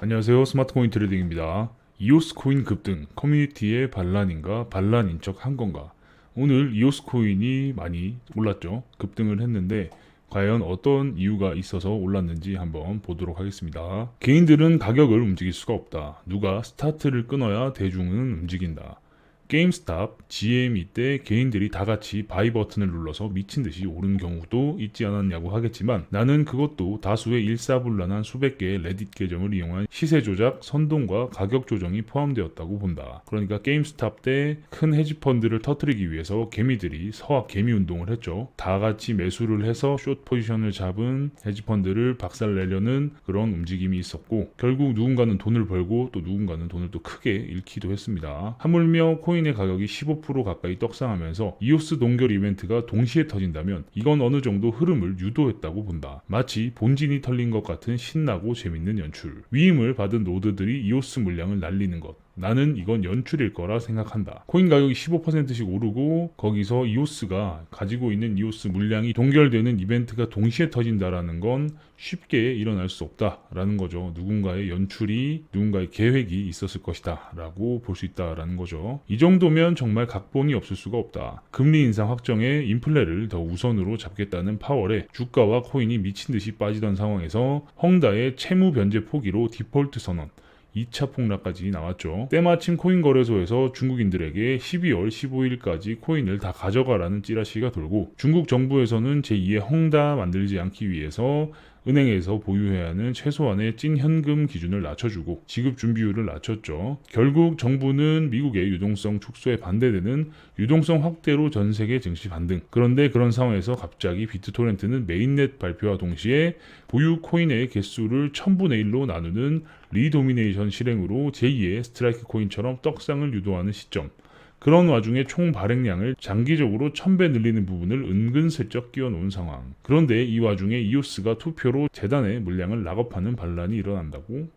안녕하세요. 스마트코인 트레이딩입니다. 이오스 코인 급등, 커뮤니티의 반란인가, 반란인 척 한 건가? 오늘 이오스 코인이 많이 올랐죠. 급등을 했는데 과연 어떤 이유가 있어서 올랐는지 한번 보도록 하겠습니다. 개인들은 가격을 움직일 수가 없다. 누가 스타트를 끊어야 대중은 움직인다. 게임스탑, GME 때 개인들이 다 같이 바이 버튼을 눌러서 미친 듯이 오른 경우도 있지 않았냐고 하겠지만 나는 그것도 다수의 일사불란한 수백 개의 레딧 계정을 이용한 시세 조작, 선동과 가격 조정이 포함되었다고 본다. 그러니까 게임스탑 때 큰 헤지펀드를 터뜨리기 위해서 개미들이 서학 개미 운동을 했죠. 다 같이 매수를 해서 숏 포지션을 잡은 헤지펀드를 박살내려는 그런 움직임이 있었고 결국 누군가는 돈을 벌고 또 누군가는 돈을 또 크게 잃기도 했습니다. 하물며 코인의 가격이 15% 가까이 떡상하면서 이오스 동결 이벤트가 동시에 터진다면 이건 어느 정도 흐름을 유도했다고 본다. 마치 본진이 털린 것 같은 신나고 재밌는 연출. 위임을 받은 노드들이 이오스 물량을 날리는 것. 나는 이건 연출일 거라 생각한다. 코인 가격이 15%씩 오르고 거기서 이오스가 가지고 있는 이오스 물량이 동결되는 이벤트가 동시에 터진다라는 건 쉽게 일어날 수 없다라는 거죠. 누군가의 연출이 누군가의 계획이 있었을 것이다 라고 볼 수 있다라는 거죠. 이 정도면 정말 각본이 없을 수가 없다. 금리 인상 확정에 인플레를 더 우선으로 잡겠다는 파월에 주가와 코인이 미친듯이 빠지던 상황에서 헝다의 채무 변제 포기로 디폴트 선언 2차 폭락까지 나왔죠. 때마침 코인 거래소에서 중국인들에게 12월 15일까지 코인을 다 가져가라는 찌라시가 돌고 중국 정부에서는 제2의 헝다 만들지 않기 위해서 은행에서 보유해야 하는 최소한의 찐 현금 기준을 낮춰주고 지급 준비율을 낮췄죠. 결국 정부는 미국의 유동성 축소에 반대되는 유동성 확대로 전 세계 증시 반등. 그런데 그런 상황에서 갑자기 비트토렌트는 메인넷 발표와 동시에 보유 코인의 개수를 1000분의 1로 나누는 리도미네이션 실행으로 제2의 스트라이크 코인처럼 떡상을 유도하는 시점. 그런 와중에 총 발행량을 장기적으로 1000배 늘리는 부분을 은근슬쩍 끼워놓은 상황. 그런데 이 와중에 이오스가 투표로 재단의 물량을 락업하는 반란이 일어난다고?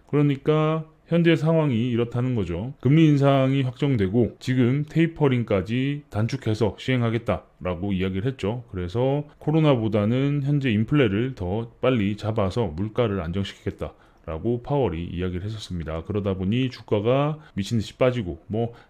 그러니까 현재 상황이 이렇다는 거죠. 금리 인상이 확정되고 지금 테이퍼링까지 단축해서 시행하겠다라고 이야기를 했죠. 그래서 코로나보다는 현재 인플레를 더 빨리 잡아서 물가를 안정시키겠다. 라고 파월이 이야기를 했었습니다. 그러다 보니 주가가 미친듯이 빠지고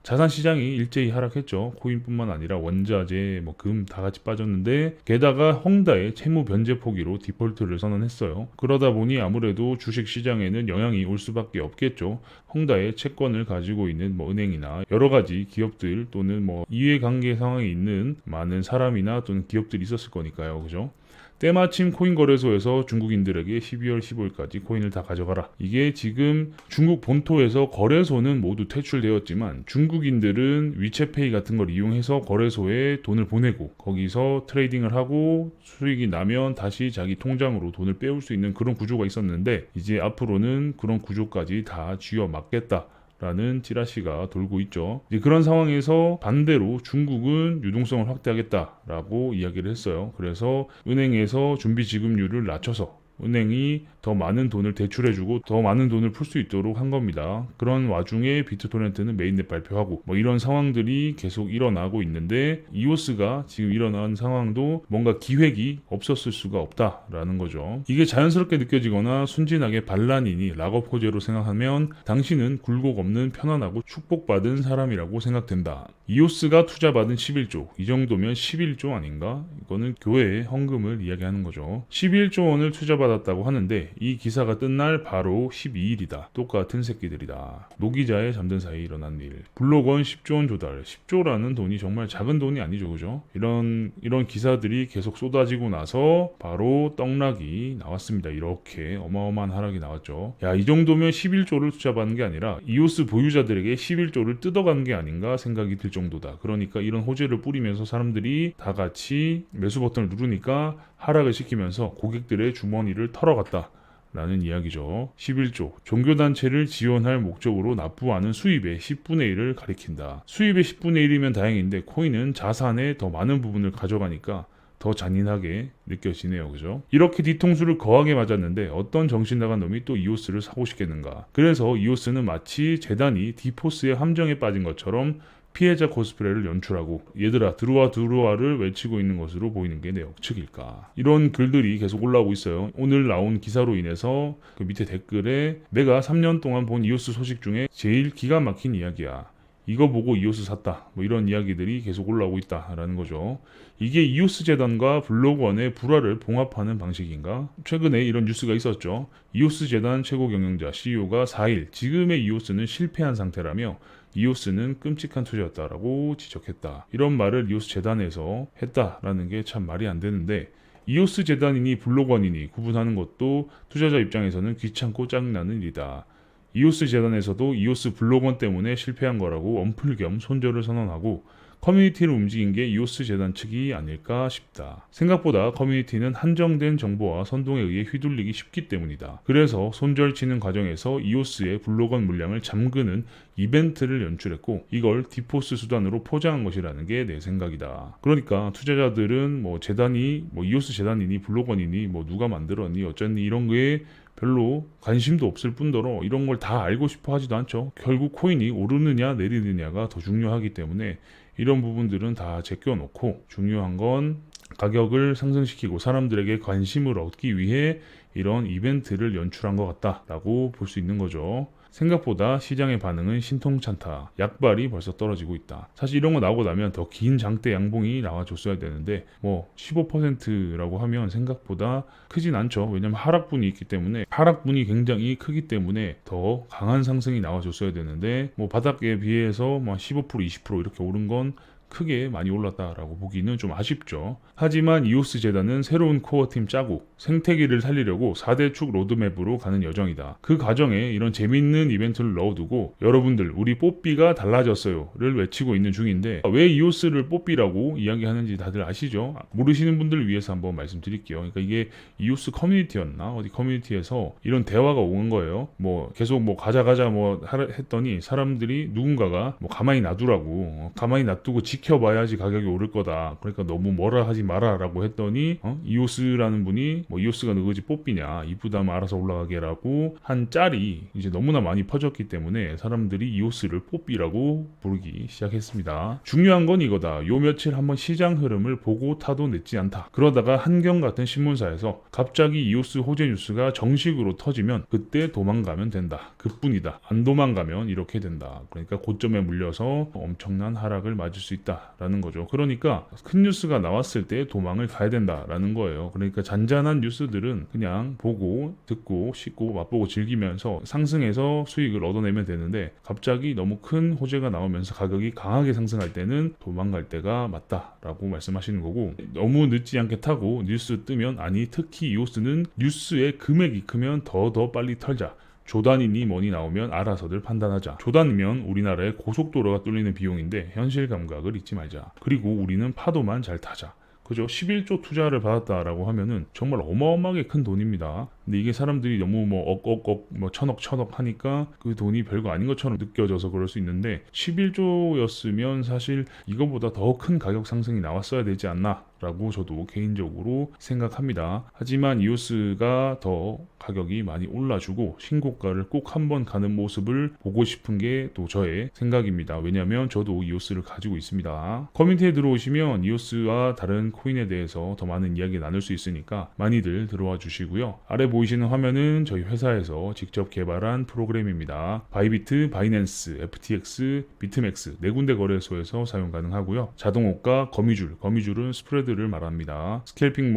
자산 시장이 일제히 하락했죠. 코인뿐만 아니라 원자재, 금 다 같이 빠졌는데 게다가 헝다의 채무 변제 포기로 디폴트를 선언했어요. 그러다 보니 아무래도 주식 시장에는 영향이 올 수밖에 없겠죠. 헝다의 채권을 가지고 있는 은행이나 여러 가지 기업들 또는 이해관계 상황에 있는 많은 사람이나 또는 기업들이 있었을 거니까요. 그죠? 때마침 코인 거래소에서 중국인들에게 12월 15일까지 코인을 다 가져가라. 이게 지금 중국 본토에서 거래소는 모두 퇴출되었지만 중국인들은 위챗페이 같은 걸 이용해서 거래소에 돈을 보내고 거기서 트레이딩을 하고 수익이 나면 다시 자기 통장으로 돈을 빼올 수 있는 그런 구조가 있었는데 이제 앞으로는 그런 구조까지 다 쥐어 막겠다. 라는 찌라시가 돌고 있죠. 이제 그런 상황에서 반대로 중국은 유동성을 확대하겠다라고 이야기를 했어요. 그래서 은행에서 준비 지급률을 낮춰서 은행이 더 많은 돈을 대출해주고 더 많은 돈을 풀 수 있도록 한 겁니다. 그런 와중에 비트토렌트는 메인넷 발표하고 이런 상황들이 계속 일어나고 있는데 이오스가 지금 일어난 상황도 뭔가 기획이 없었을 수가 없다라는 거죠. 이게 자연스럽게 느껴지거나 순진하게 반란이니 락업 호재로 생각하면 당신은 굴곡 없는 편안하고 축복받은 사람이라고 생각된다. 이오스가 투자받은 11조 이 정도면 11조 아닌가? 이거는 교회의 헌금을 이야기하는 거죠. 11조 원을 투자받았다고 하는데 이 기사가 뜬 날 바로 12일이다. 똑같은 새끼들이다. 노기자의 잠든 사이 일어난 일. 블록원 10조 원 조달. 10조라는 돈이 정말 작은 돈이 아니죠. 그죠? 이런 기사들이 계속 쏟아지고 나서 바로 떡락이 나왔습니다. 이렇게 어마어마한 하락이 나왔죠. 야, 이 정도면 11조를 투자받은 게 아니라 이오스 보유자들에게 11조를 뜯어간 게 아닌가 생각이 들 정도다. 그러니까 이런 호재를 뿌리면서 사람들이 다 같이 매수 버튼을 누르니까 하락을 시키면서 고객들의 주머니를 털어갔다. 라는 이야기죠. 11조. 종교단체를 지원할 목적으로 납부하는 수입의 10분의 1을 가리킨다. 수입의 10분의 1이면 다행인데 코인은 자산의 더 많은 부분을 가져가니까 더 잔인하게 느껴지네요. 그죠? 이렇게 뒤통수를 거하게 맞았는데 어떤 정신 나간 놈이 또 이오스를 사고 싶겠는가. 그래서 이오스는 마치 재단이 디포스의 함정에 빠진 것처럼 피해자 코스프레를 연출하고 얘들아 들어와를 외치고 있는 것으로 보이는 게 내 억측일까. 이런 글들이 계속 올라오고 있어요. 오늘 나온 기사로 인해서 그 밑에 댓글에 내가 3년 동안 본 이오스 소식 중에 제일 기가 막힌 이야기야. 이거 보고 이오스 샀다. 뭐 이런 이야기들이 계속 올라오고 있다라는 거죠. 이게 이오스 재단과 블록원의 불화를 봉합하는 방식인가? 최근에 이런 뉴스가 있었죠. 이오스 재단 최고 경영자 CEO가 4일 지금의 이오스는 실패한 상태라며 이오스는 끔찍한 투자였다라고 지적했다. 이런 말을 이오스 재단에서 했다라는 게 참 말이 안 되는데 이오스 재단이니 블록원이니 구분하는 것도 투자자 입장에서는 귀찮고 짜증나는 일이다. 이오스 재단에서도 이오스 블록원 때문에 실패한 거라고 언플 겸 손절을 선언하고 커뮤니티를 움직인 게 이오스 재단 측이 아닐까 싶다. 생각보다 커뮤니티는 한정된 정보와 선동에 의해 휘둘리기 쉽기 때문이다. 그래서 손절치는 과정에서 이오스의 블록원 물량을 잠그는 이벤트를 연출했고 이걸 디포스 수단으로 포장한 것이라는 게 내 생각이다. 그러니까 투자자들은 뭐 재단이 뭐 이오스 재단이니 블록원이니 뭐 누가 만들었니 어쩌니 이런 거에 별로 관심도 없을 뿐더러 이런 걸 다 알고 싶어 하지도 않죠. 결국 코인이 오르느냐 내리느냐가 더 중요하기 때문에 이런 부분들은 다 제껴놓고 중요한 건 가격을 상승시키고 사람들에게 관심을 얻기 위해 이런 이벤트를 연출한 것 같다라고 볼 수 있는 거죠. 생각보다 시장의 반응은 신통찮다. 약발이 벌써 떨어지고 있다. 사실 이런 거 나오고 나면 더 긴 장대 양봉이 나와줬어야 되는데 뭐 15%라고 하면 생각보다 크진 않죠. 왜냐면 하락분이 있기 때문에 하락분이 굉장히 크기 때문에 더 강한 상승이 나와줬어야 되는데 뭐 바닥에 비해서 뭐 15% 20% 이렇게 오른 건 크게 많이 올랐다라고 보기는 좀 아쉽죠. 하지만 이오스 재단은 새로운 코어팀 짜고 생태계를 살리려고 4대 축 로드맵으로 가는 여정이다. 그 과정에 이런 재밌는 이벤트를 넣어두고 여러분들 우리 뽀삐가 달라졌어요를 외치고 있는 중인데 왜 이오스를 뽀삐라고 이야기하는지 다들 아시죠? 모르시는 분들을 위해서 한번 말씀드릴게요. 그러니까 이게 이오스 커뮤니티였나? 어디 커뮤니티에서 이런 대화가 온 거예요. 뭐 계속 뭐 가자 뭐 했더니 사람들이 누군가가 뭐 가만히 놔두라고 가만히 놔두고 지켜봐야지 가격이 오를 거다. 그러니까 너무 뭐라 하지 마라라고 했더니 이오스라는 분이 뭐 이오스가 누구지 뽀삐냐 이쁘다면 알아서 올라가게라고 한 짤이 이제 너무나 많이 퍼졌기 때문에 사람들이 이오스를 뽀삐라고 부르기 시작했습니다. 중요한 건 이거다. 요 며칠 한번 시장 흐름을 보고 타도 늦지 않다. 그러다가 한경 같은 신문사에서 갑자기 이오스 호재 뉴스가 정식으로 터지면 그때 도망가면 된다. 그뿐이다. 안 도망가면 이렇게 된다. 그러니까 고점에 물려서 엄청난 하락을 맞을 수 있다라는 거죠. 그러니까 큰 뉴스가 나왔을 때 도망을 가야 된다라는 거예요. 그러니까 잔잔한 뉴스들은 그냥 보고 듣고 씻고 맛보고 즐기면서 상승해서 수익을 얻어내면 되는데 갑자기 너무 큰 호재가 나오면서 가격이 강하게 상승할 때는 도망갈 때가 맞다라고 말씀하시는 거고 너무 늦지 않게 타고 뉴스 뜨면 아니 특히 이오스는 뉴스의 금액이 크면 더 빨리 털자. 조단이니 뭐니 나오면 알아서들 판단하자. 조단이면 우리나라의 고속도로가 뚫리는 비용인데 현실 감각을 잊지 말자. 그리고 우리는 파도만 잘 타자. 그죠? 11조 투자를 받았다라고 하면은 정말 어마어마하게 큰 돈입니다. 근데 이게 사람들이 너무 뭐 억억억 뭐 천억 하니까 그 돈이 별거 아닌 것처럼 느껴져서 그럴 수 있는데 11조였으면 사실 이거보다 더 큰 가격 상승이 나왔어야 되지 않나 라고 저도 개인적으로 생각합니다. 하지만 이오스가 더 가격이 많이 올라주고 신고가를 꼭 한번 가는 모습을 보고 싶은 게 또 저의 생각입니다. 왜냐하면 저도 이오스를 가지고 있습니다. 커뮤니티에 들어오시면 이오스와 다른 코인에 대해서 더 많은 이야기 나눌 수 있으니까 많이들 들어와 주시고요. 아래 보이시는 화면은 저희 회사에서 직접 개발한 프로그램입니다. 바이비트, 바이낸스, FTX, 비트맥스 네 군데 거래소에서 사용 가능하고요. 자동호가, 거미줄은 스프레드를 말합니다. 스캘핑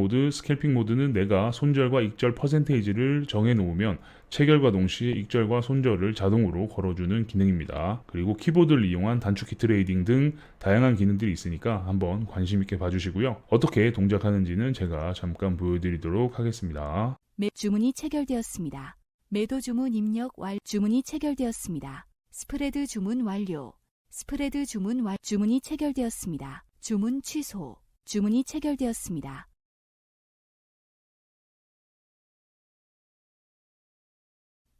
모드는 내가 손절과 익절 퍼센테이지를 정해 놓으면 체결과 동시에 익절과 손절을 자동으로 걸어주는 기능입니다. 그리고 키보드를 이용한 단축키 트레이딩 등 다양한 기능들이 있으니까 한번 관심 있게 봐주시고요. 어떻게 동작하는지는 제가 잠깐 보여드리도록 하겠습니다. 주문이 체결되었습니다. 매도 주문 입력 주문이 체결되었습니다. 스프레드 주문 완료. 주문이 체결되었습니다. 주문 취소. 주문이 체결되었습니다.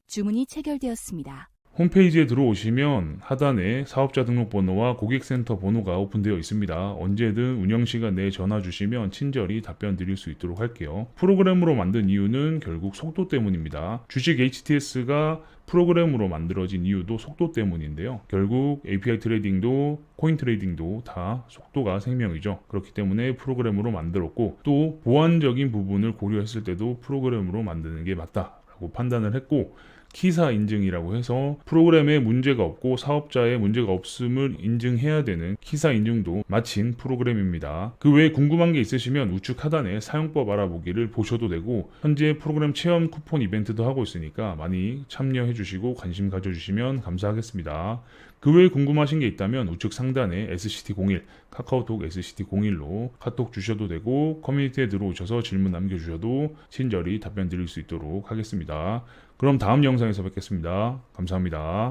주문이 체결되었습니다. 홈페이지에 들어오시면 하단에 사업자 등록번호와 고객센터 번호가 오픈되어 있습니다. 언제든 운영시간 내에 전화 주시면 친절히 답변 드릴 수 있도록 할게요. 프로그램으로 만든 이유는 결국 속도 때문입니다. 주식 HTS가 프로그램으로 만들어진 이유도 속도 때문인데요. 결국 API 트레이딩도 코인 트레이딩도 다 속도가 생명이죠. 그렇기 때문에 프로그램으로 만들었고 또 보안적인 부분을 고려했을 때도 프로그램으로 만드는 게 맞다라고 판단을 했고 키사 인증이라고 해서 프로그램에 문제가 없고 사업자의 문제가 없음을 인증해야 되는 키사 인증도 마친 프로그램입니다. 그 외에 궁금한 게 있으시면 우측 하단에 사용법 알아보기를 보셔도 되고 현재 프로그램 체험 쿠폰 이벤트도 하고 있으니까 많이 참여해 주시고 관심 가져주시면 감사하겠습니다. 그 외에 궁금하신 게 있다면 우측 상단에 SCT01 카카오톡 SCT01로 카톡 주셔도 되고 커뮤니티에 들어오셔서 질문 남겨주셔도 친절히 답변 드릴 수 있도록 하겠습니다. 그럼 다음 영상에서 뵙겠습니다. 감사합니다.